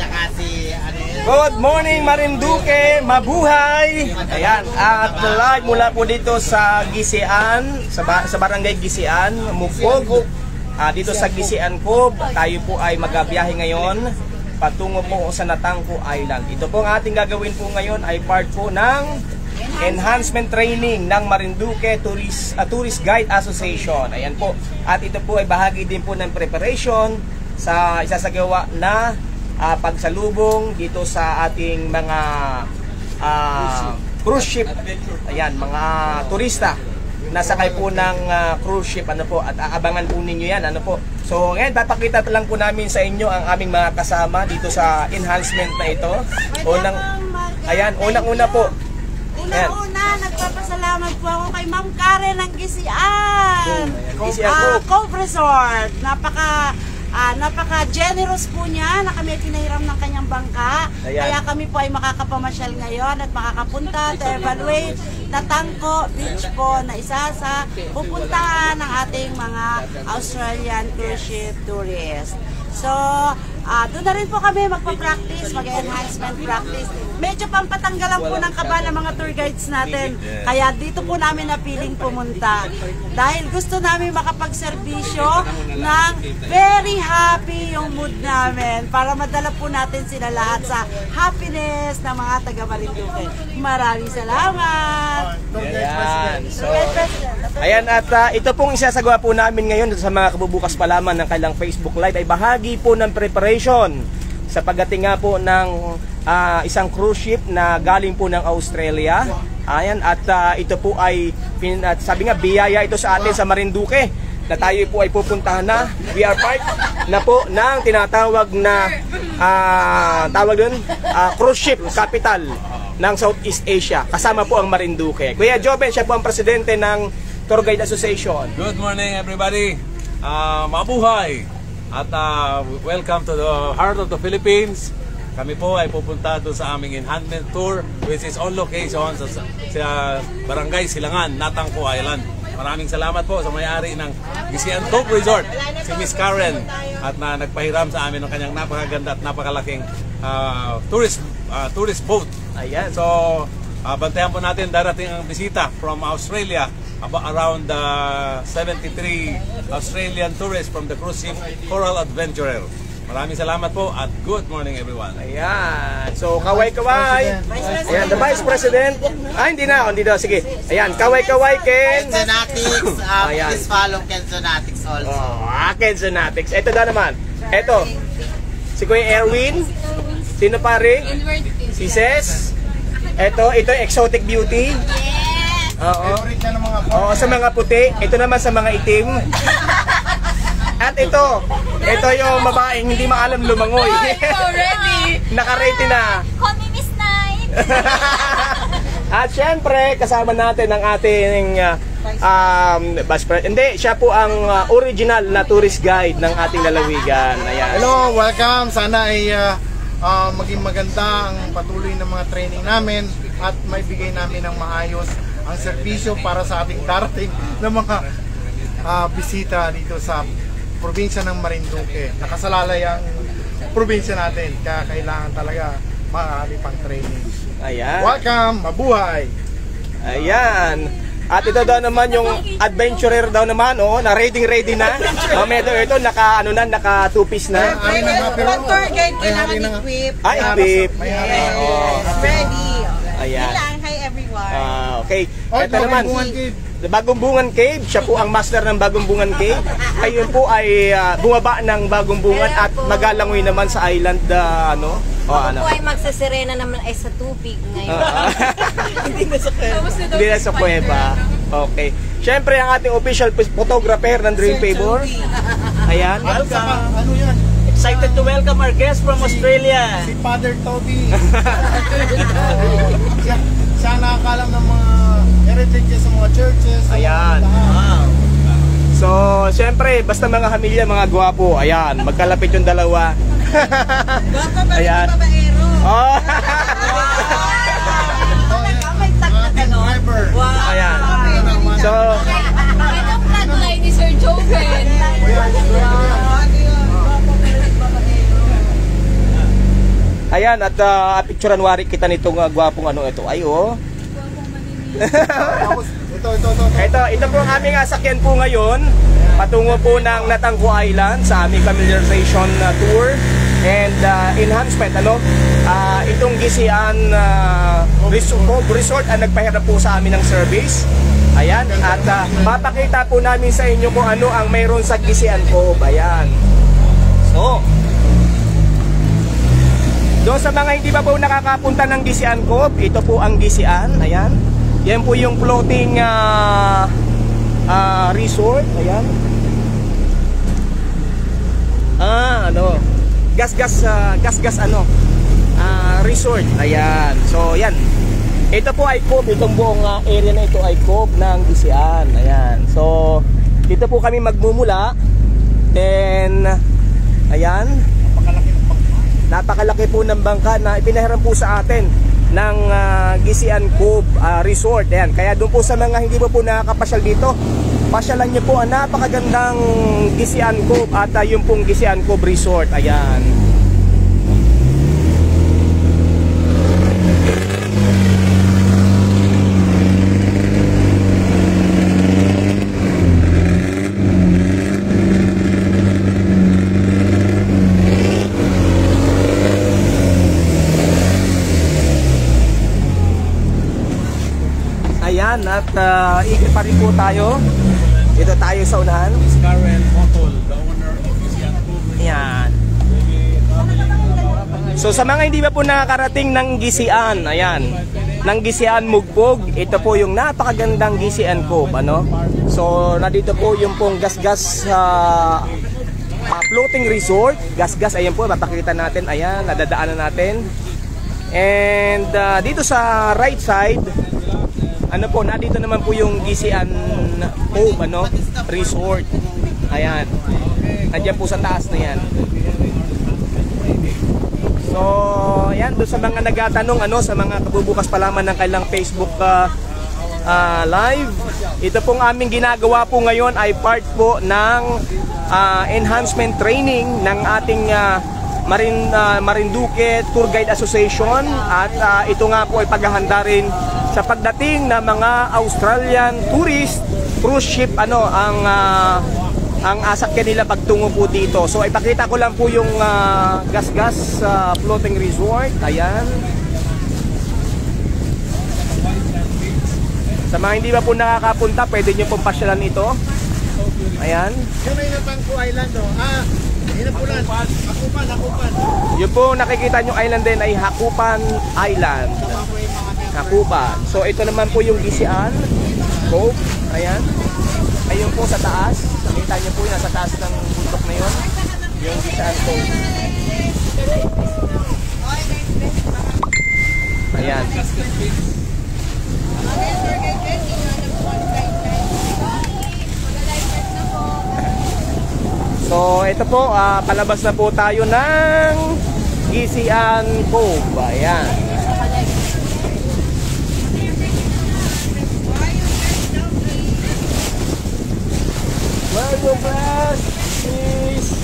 saka si Good morning Marinduque, mabuhay! Ayan, at live mula po dito sa Gisian, sa barangay Gisian, Mukog. Dito sa Gisian Cove, tayo po ay magbiyahe ngayon patungo po sa Natangco Island. Ito po ang ating gagawin po ngayon ay part po ng enhancement training ng Marinduque Tourist Guide Association. Ayan po. At ito po ay bahagi din po ng preparation sa isasagawa na pagsalubong dito sa ating mga cruise ship. Ayan, mga turista nasakay po ng cruise ship, ano po, at aabangan po ninyo yan, ano po. So ngayon papakita lang po namin sa inyo ang aming mga kasama dito sa enhancement na ito. Unang-una po. Una, nagpapasalamat po ako kay Ma'am Karen ng Gisian Cove Resort. Napaka-generous po niya na kami pinahiram ng kanyang bangka. Kaya kami po ay makakapamasyal ngayon at makakapunta to evaluate Natangco Beach po na isa sa pupuntahan ng ating mga Australian cruise ship tourists. So, doon na rin po kami magpa-practice, mag-enhancement practice. Medyo pampatanggalan po ng kaba ng mga tour guides natin. Kaya dito po namin napiling pumunta. Dahil gusto namin makapagserbisyo ng very happy yung mood namin para madala po natin sila lahat sa happiness ng mga taga Marinduque. Maraming salamat! Ayan, at ito pong isasagawa po namin ngayon sa mga kabubukas pa lamang ng kailang Facebook Live ay bahagi po ng preparation sa pagdating nga po ng isang cruise ship na galing po ng Australia. Ayan, at ito po ay sabi nga biyaya ito sa atin sa Marinduque na tayo po ay pupuntahan na. We are part na po ng tinatawag na cruise ship capital ng Southeast Asia. Kasama po ang Marinduque. Kuya Joven, siya po ang presidente ng Tour Guide Association. Good morning everybody. Mabuhay! At welcome to the heart of the Philippines. Kami po ay pupunta doon sa aming enhancement tour which is on location sa Barangay Silangan, Natangco Island. Maraming salamat po sa may-ari ng Gisian Cove Resort, si Miss Karen, at nagpahiram sa amin ng kanyang napakaganda at napakalaking tourist boat. Ayan. So, bantayan po natin darating ang bisita from Australia, around 73 Australian tourists from the cruise ship Coral Adventurer. Maraming salamat po at good morning everyone. Ayan. So, kaway-kaway. Ayan, the Vice President. Hindi na. Sige. Ayan, kaway-kaway, Ken. Kenzonatics. Please follow Kenzonatics also. Kenzonatics. Ito na naman. Ito. Si Kuya Erwin. Sino pare? Si Ses. Ito Exotic Beauty. Oo, sa mga puti. Ito naman sa mga itim. At ito yung babaeng hindi maalam lumangoy. Naka-ready na. Call me Miss Night. At syempre, kasama natin ang ating hindi, siya po ang original na tourist guide ng ating lalawigan. Ayan. Hello, welcome. Sana ay maging maganda ang patuloy ng mga training namin at maibigay namin ng maayos ang serbisyo para sa ating darating ng mga bisita dito sa probinsya ng Marinduque. Nakasalalay ang probinsya natin, kaya kailangan talaga maaari pang training. Ayan. Welcome, mabuhay! Ayan. At ito daw naman yung adventurer daw naman, na ready na. Ito naka two-piece na. Ang tour guide kailangan equip. Equip. Ready. Ayan. Hi everyone. Okay. Ito naman. Bagong Bungan Cave, siya po ang master ng Bagong Bungan Cave. Ayun po ay bumaba ng Bagong Bungan at magalangoy naman sa island Ako po ay magsasirena naman ay sa tubig ngayon. Hindi na sa kuweba. Okay. Siyempre ang ating official photographer ng Dream Favor. Ayan. Ano yan? Excited to welcome our guest from Australia. Si Father Toby. Siya nakakalam ng mga heritage sa mga churches. Ayan. So, siyempre, basta mga hamilya, mga gwapo. Ayan, magkalapit yung dalawa. Gwapo ba rin yung babaero? May tagtag ano? Ayan. So, Anong flatline ni Sir Joven? Ayan, at picturean wari kita nitong gwapong ano ito. Ay, oh. Tapos, Ito po ang aming sakyan po ngayon. Patungo po ng Natangko Island sa aming familiarization tour and enhancement. Itong Gisian Resort ang nagpahirap po sa amin ng service. Ayan, at mapakita po namin sa inyo kung ano ang mayroon sa Gisian Cove. Ayan. So, doon sa mga hindi pa po nakakapunta ng Gisian Cove, ito po ang Gisian. Ayan. Yan po yung floating resort. Ayan. Gas-gas resort. Ayan. So, yan. Ito po ay cove. Itong buong area na ito ay cove ng Gisian. Ayan. So, dito po kami magmumula. Then, ayan. Napakalaki po ng bangka na ipinahiram po sa atin ng Gisian Cove Resort. Ayan. Kaya doon po sa mga hindi po nakakapasyal dito, pasyalan nyo po ang napakagandang Gisian Cove at yung pong Gisian Cove Resort. Ayan. Ayan, at ikot pa rin po tayo. Dito tayo sa unahan. Karen Motol, the owner of Gisian Cove. Ayan. So sa mga hindi pa po nakakarating ng Gisian, ayan, ng Gisian Mugpog, ito po yung napakagandang Gisian Cove, So nandito po yung pong gas-gas floating resort. Gas-gas, ayan po, mapakita natin, ayan, nadadaanan natin. And dito sa right side, nandito naman po yung Gisian Cove, resort. Ayan. Nandiyan po sa taas na yan. So, ayan, doon sa mga nagtatanong, sa mga kabubukas pa lamang ng kailang Facebook live. Ito pong aming ginagawa po ngayon ay part po ng enhancement training ng ating Marinduque Tour Guide Association. At ito nga po ay paghahanda rin sa pagdating ng mga Australian tourist cruise ship, ang asakyan nila pagtungo po dito. So ipakita ko lang po yung gas-gas floating resort. Ayan. Sa mga hindi pa po nakakapunta, pwede nyo pong pasyalan ito. Ayan. Yun ay Natangko Island, Hinapulan, Hakupan. Yung po nakikita nyo island din ay Hakupan Island. Hakupan. So ito naman po yung Gisian Cove. Ayan. Ayun po sa taas. Nakita nyo po yun, nasa taas ng bundok na yun. Yung Gisian Cove. Ayan. So ito po, palabas na po tayo ng Gisian Cove. Ayan. Where the best is...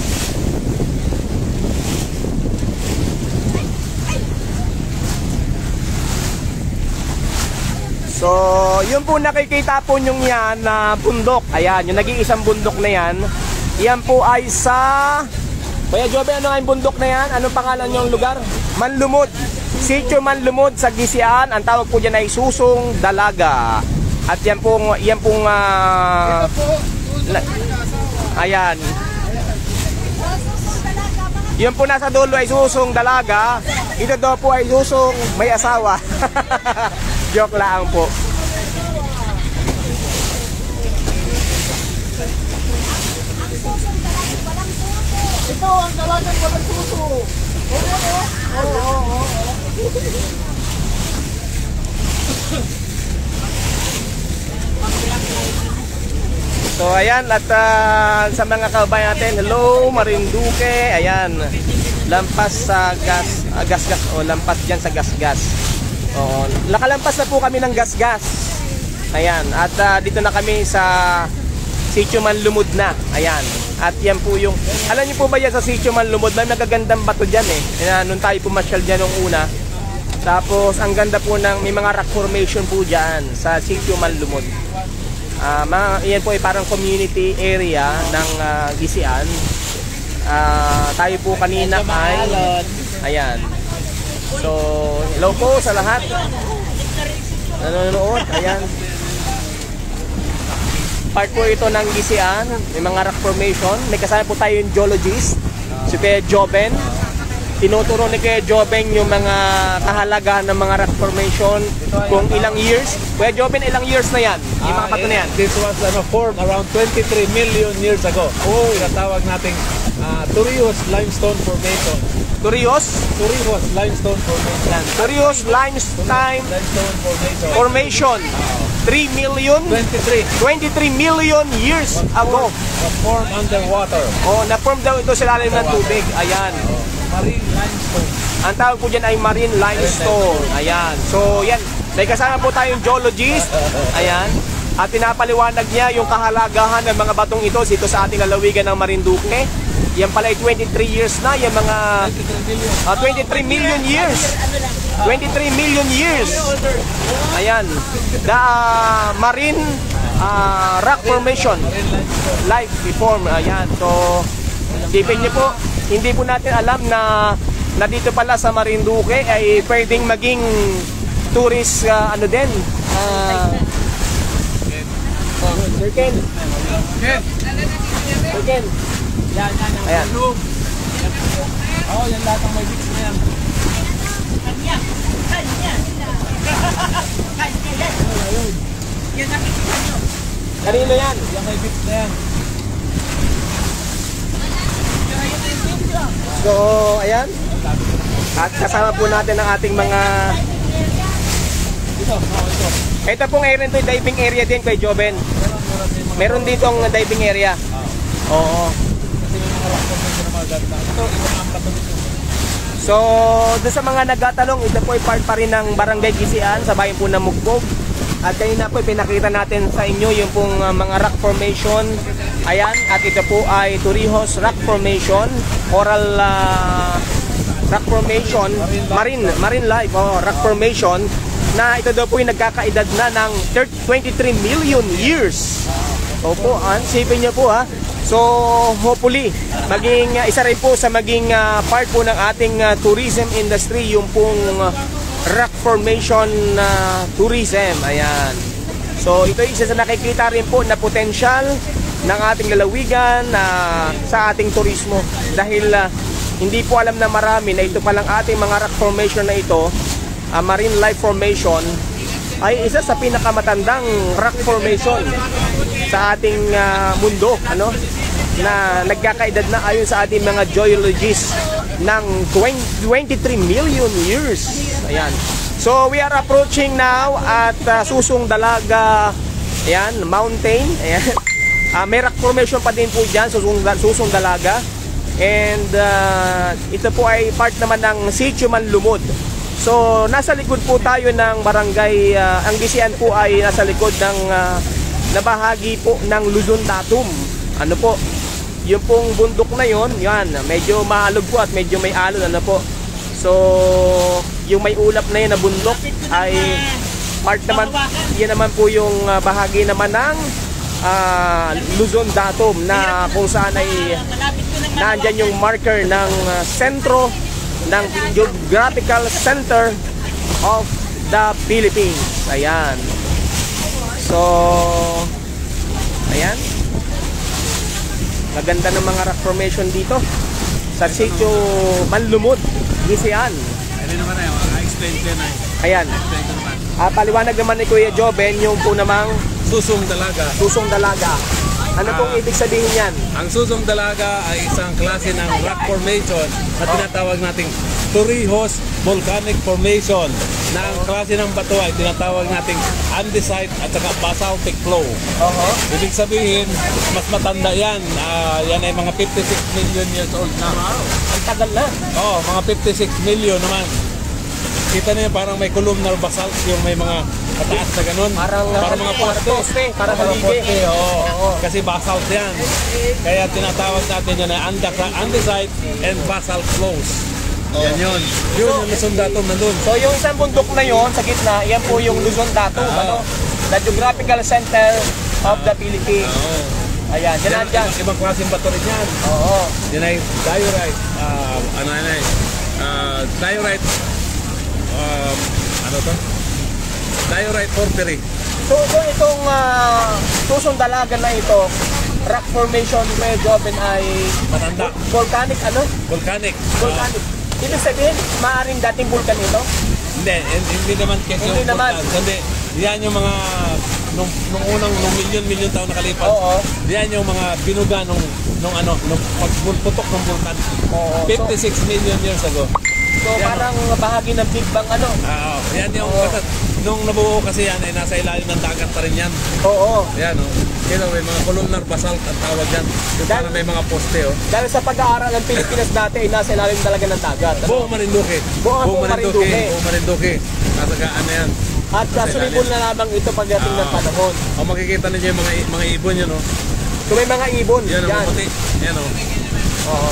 So, yung po nakikita po nyong yan na bundok. Ayan, yung nag-iisang bundok na yan. Yan po ay sa... Kuya Jobe, ano ang bundok na yan? Anong pangalan yung lugar? Manlumod. Sitio Manlumod sa Gisian. Ang tawag po dyan ay Susong Dalaga. At yan pong... Ayan. Yung po nasa dulo ay Susong Dalaga. Ito daw po ay Susong may asawa. Joke lang po. Ito ang dalagang walang suso. Oo. So ayan, at sa mga kabayan natin, hello Marinduque, ayan, lampas sa gas-gas o lampas dyan sa gas-gas. O, nakalampas na po kami ng gas-gas. Ayan, at dito na kami sa Sitio Manlumod na. Ayan, At yan po yung, alam niyo po ba yan sa Sitio Manlumod, may magagandang bato dyan eh. Nung tayo pumasyal dyan nung una. Tapos ang ganda po ng, may mga rock formation po dyan sa Sitio Manlumod. Yan po ay parang community area ng Gisian. Tayo po kanina ay, ayan. So, hello po sa lahat nanonood, ayan. Part po ito ng Gisian, may mga rock formation. May kasama po tayo yung geologist, si Kuya Joben. Tinuturo ni Kuya Joben yung mga kahalagahan ng mga rock formation kung ilang years. Kuya Joben, ilang years na yan? Yung mga bato na yan? This was formed around 23 million years ago. Tinatawag nating Torrijos Limestone Formation. Torrijos Limestone Formation. Torrijos Limestone Formation. 23 million years ago. Formed underwater. Na-form daw ito sa lalim ng tubig. Ayan. Marine limestone. Ang tawag po dyan ay marine limestone. Ayan. So, yan. May kasama po tayong geologist. Ayan. At pinapaliwanag niya yung kahalagahan ng mga batong ito dito sa ating lalawigan ng Marinduque. Yan pala ay 23 years na. Yan mga 23 million years. 23 million years. Ayan. The marine rock formation. Life form. Ayan. So, isipin niyo po, hindi po natin alam na dito pala sa Marinduque ay pwedeng maging tourist ano din. Sir Ken. Sir Ken. Ayan. Yan lahat ng may beach na yan. Kanino yan? Yan may beach na yan. So, ayan. At kasama po natin ang ating mga... Ito pong area nito, diving area din kay Joben. Meron ditong diving area. Oo. So, doon sa mga nagtatanong, ito po ay part pa rin ng Barangay Gisian sa bayan po ng Mugbog. At kanina po pinakita natin sa inyo yung pong mga rock formation. Ayan, at ito po ay Torrijos Rock Formation, Coral Rock Formation, Marine Life Rock Formation, na ito daw po yung nagkakaedad na ng 23 million years. Opo, sipin niyo po ha. So, hopefully, maging isa rin po sa maging part po ng ating tourism industry, yung pong rock formation tourism. Ayan. So, ito isa sa nakikita rin po na potential ng ating lalawigan sa ating turismo. Dahil hindi po alam na marami na ito palang ating mga rock formation na ito, marine life formation, ay isa sa pinakamatandang rock formation sa ating mundo, ano, na nagkakaedad na ayon sa ating mga geologists ng 23 million years. Ayan. So we are approaching now at Susong Dalaga, ayan, mountain. Ayan. May rock formation pa din po dyan, Susong Dalaga. And ito po ay part naman ng Sitio Manlumod. So nasa likod po tayo ng barangay, ang Gisian po ay nasa likod ng nabahagi po ng Luzon Datum. Ano po, yung pong bundok na yon, yan, medyo maalog po at medyo may alon, ano po. So yung may ulap na yun na bundok ay part naman, yan naman po yung bahagi naman ng Luzon Datum, na kung saan ay nandyan yung marker ng sentro ng Geographical Center of the Philippines. Ayan. So ayan, maganda ng mga rock formation dito sa Sitio Manlumod, Gisian. Ayan. Paliwanag naman ni Kuya Joben yung po namang Susong Dalaga. Susong Dalaga. Ano pong ibig sabihin yan? Ang Susong Dalaga ay isang klase ng rock formation na tinatawag nating Torrijos Volcanic Formation, na ang klase ng bato ay tinatawag nating andesite at saka basaltic flow. Ibig sabihin, mas matanda yan. Yan ay mga 56 million years old na. Ang tagal na. Oo, mga 56 million naman. Kita niyo parang may columnar basalt, yung may mga mataas na ganun. Parang mga poste. Parang haligi. Oo. Kasi basalt yan. Kaya tinatawag natin yun na andesite and basalt flows. Yan yun. Yun yung Luzon Datum nandun. So yung isang bundok na yon sa gitna, yan po yung Luzon Datum, ano? The Geographical Center of the Philippines. Ayan, dyan dyan. Ibang klaseng bato rin yan. Oo. Yan ay diorite. Diorite. Ano to? Diorite porphyry. So itong susong dalaga na ito, rock formation medyo ay Matanda. volcanic, ano? Volcanic. Volcanic. Ibig sabihin, maaaring dating vulkan ito? Hindi naman kasi Hindi naman. Hindi. Yan yung mga nung milyon taon nakalipas. Oo. Yan yung mga binuga nung pagputok ng vulkan. Oo. 56 million years ago. So parang bahagi ng Big Bang, ano? Yan yung nung nabuo kasi yan ay nasa ilalim ng dagat pa rin yan. Oo. Yan Kaya may mga columnar basalt ang tawag yan. Yung parang may mga poste Dahil sa pag-aaral ng Pilipinas dati ay nasa ilalim talaga ng dagat. Ano? Buong Marinduque. Buong Marinduque. Buong Marinduque. Nasa ano yan. At sulibol na lamang ito pagdating ng panahon. Makikita ninyo yung mga ibon yun. So may mga ibon. Yan Yan. puti. Yan Oo.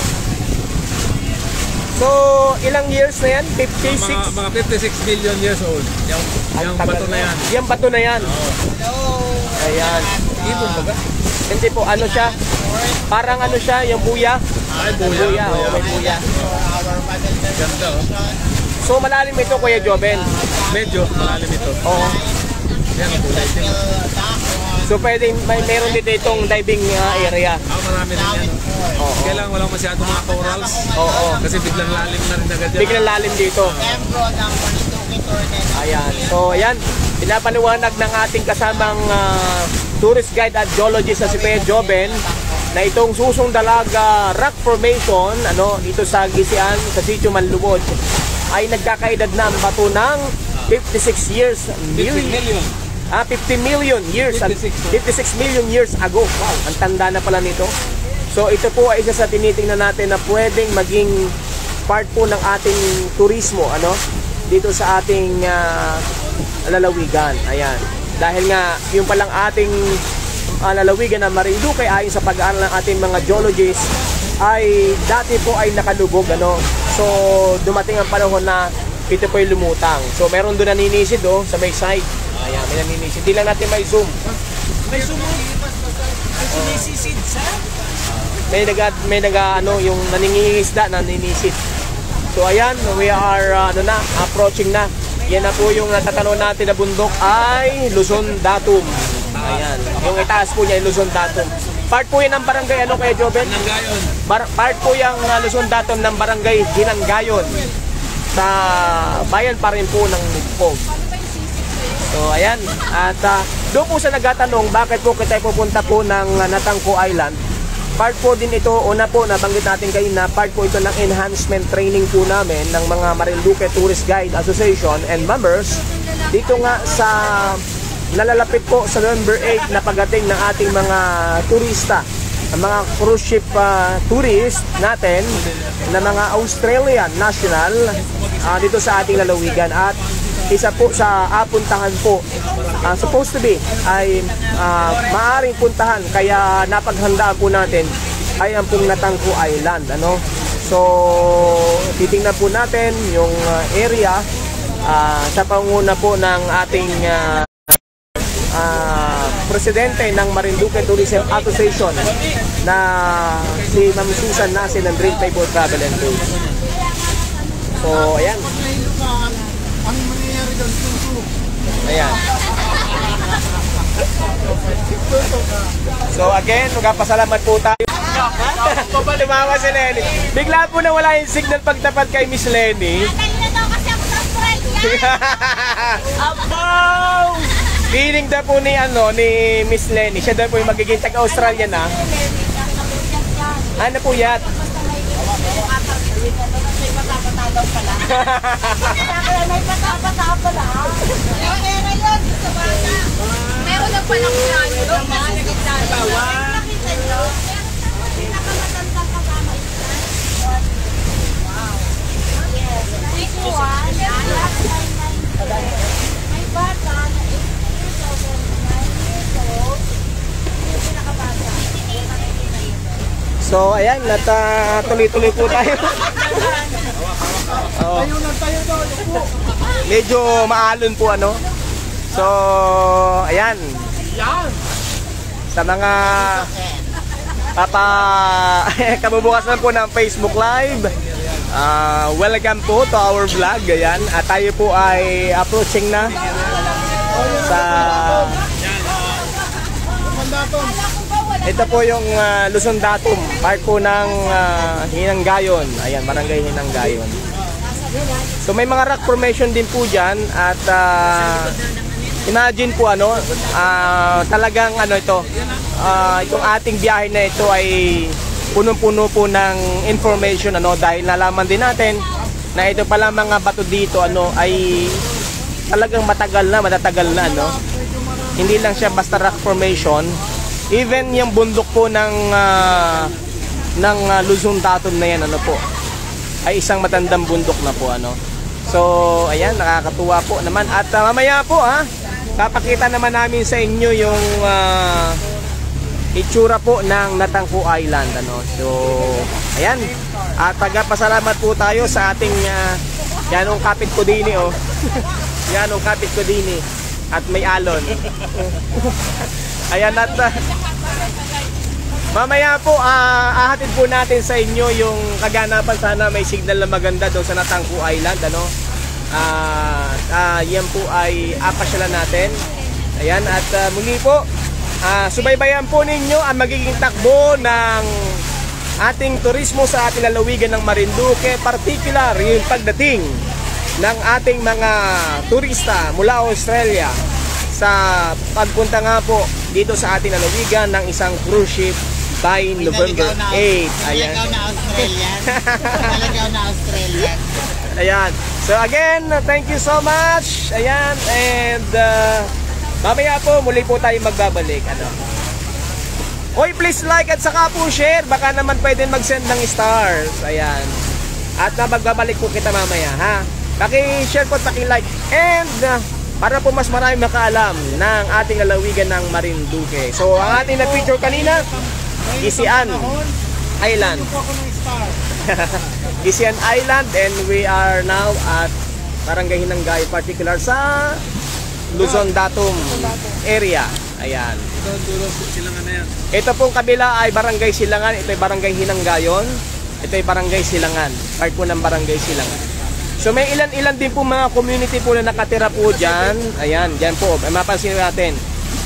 So, ilang years na yan? 56? Mga 56 million years old. Yung bato na yan. Yung bato na yan. Ayan. Ibon ba? Hindi po, ano siya? Parang ano siya, yung buya. Ay, buya. May buya. Ganda So, malalim ito, Kuya Joben. Medyo malalim ito. Oo. Yan ang kulay. So, meron dito itong diving area. Marami rin yan. Kailangan walang masyadong mga corals. Oo. Kasi biglang lalim na rin agad yan. Biglang lalim dito. Ayan. So, ayan. Pinapaliwanag ng ating kasamang tourist guide at geologist na si Kuya Joben na itong susong dalaga rock formation dito sa Gisian, sa Sitio Manlubod ay nagkakaedad na ang bato ng 56 years. 50 million years. 56 million years ago. Wow, ang tanda na pala nito. So ito po ay isa sa tinitingnan natin na pwedeng maging part po ng ating turismo dito sa ating lalawigan. Ayan. Dahil nga yung palang ating lalawigan na Marinduque ayon sa pag-aaral ng ating mga geologists ay dati po ay nakalubog So dumating ang panahon na ito po ay lumutang. So meron doon naninisid sa may side. Ayan, may naninisid. Hindi lang natin may zoom. May zoom mo? May sinisisid sa? May yung naningingisda, naninisid. So ayan, we are approaching na. Yan na po yung natatanong natin na bundok ay Luzon Datum. Ayan, yung itaas po niya ay Luzon Datum. Part po yan ng barangay, Kuya Joben? Hinanggayon. Part po yung Luzon Datum ng barangay Hinanggayon. Sa bayan pa rin po ng Mugpog. So ayan, at doon po sa nagtatanong bakit po kita pupunta po ng Natangco Island. Part po din ito, una po nabanggit natin kayo na part po ito ng enhancement training po namin ng mga Marinduque Tourist Guide Association and members dito nga sa nalalapit po sa November 8 na pagdating ng ating mga turista, ang mga cruise ship tourist natin na mga Australian national dito sa ating lalawigan. At isa po sa apuntahan po supposed to be ay maaring puntahan, kaya napaghandaan po natin ay ang pong Natangco Island. So titingnan po natin yung area sa panguna po ng ating presidente ng Marinduque Tourism Association na si Ma'am Susan Nasin ng Dream Table Travel and Tours. So ayan. Ayan. So again, magpapasalamat po tayo. Tumawa si Lenny. Bigla po nawala yung signal pagtapat kay Miss Lenny. Abaw! Feeling daw po ni Miss Lenny, siya daw po yung magiging taga-Australia na. Ano po yan? May patapatagaw pala. May patapatagaw pala. Yung era yun, sa bata. Meron na palang plano doon. Nakita nyo? Pinakamatandang kasama ito. Wow. Yes. May bata na So, ayan, tuloy-tuloy po tayo. Oh. Medyo maalon po ano. So, ayan. Sa mga kabubukas na po ng Facebook Live, welcome po to our vlog. Ayan, at tayo po ay approaching na sa ito po yung Luzon Datum, part po ng Hinanggayon. Ayan, barangay Hinanggayon. So may mga rock formation din po dyan. At imagine po ano, talagang ano ito, itong ating biyahe na ito ay punong-puno po ng information ano, dahil nalaman din natin na ito pala mga bato dito ano ay talagang matatagal na ano. Hindi lang siya basta rock formation. Even yung bundok po ng Luzon Datum na yan ano po ay isang matandang bundok na po ano. So ayan, nakakatuwa po naman. At mamaya po papakita naman namin sa inyo yung itsura po ng Natangko Island ano. So ayan, at tagapasalamat po tayo sa ating yanong kapit ko dini oh. Yanong kapit ko dini at may alon. Ayan, at mamaya po ahatid po natin sa inyo yung kaganapan. Sana may signal na maganda doon sa Natangko Island ano. Yan po ay apasyalan natin. Ayan, at muli po subaybayan po ninyo ang magiging takbo ng ating turismo sa ating lalawigan ng Marinduque, particular yung pagdating ng ating mga turista mula Australia sa pagpunta nga po dito sa ating lalawigan ng isang cruise ship by November 8. Ayan. Nalagaw na Australian. Nalagaw na Australian. Ayan. So again, thank you so much. Ayan, and mamaya po muli po tayo magbabalik ano. Hoy, please like at saka po share. Baka naman pwede mag-send ng stars. Ayan. At magbabalik po kita mamaya ha. Paki-share po at paki-like. And para po mas marami makaalam ng ating lalawigan ng Marinduque. So ang ating na-feature kanina, Gisian Island. Gisian Island, and we are now at Barangay Hinanggayon, particular sa Luzon Datum area. Ayan. Ito pong kabila ay Barangay Silangan, ito ay Barangay Hinanggayon, ito ay Barangay Silangan, part po ng Barangay Silangan. So may ilan-ilan din po mga community po na nakatira po dyan. Ayan, dyan po, mapansin natin.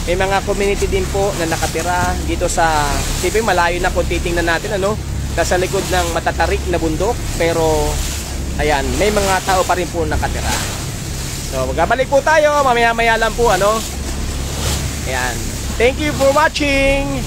May mga community din po na nakatira dito sa, siyempre malayo na kung titingnan natin ano, nasa likod ng matatarik na bundok. Pero, ayan, may mga tao pa rin po nakatira. So magbabalik po tayo, mamaya-maya lang po ano. Ayan, thank you for watching.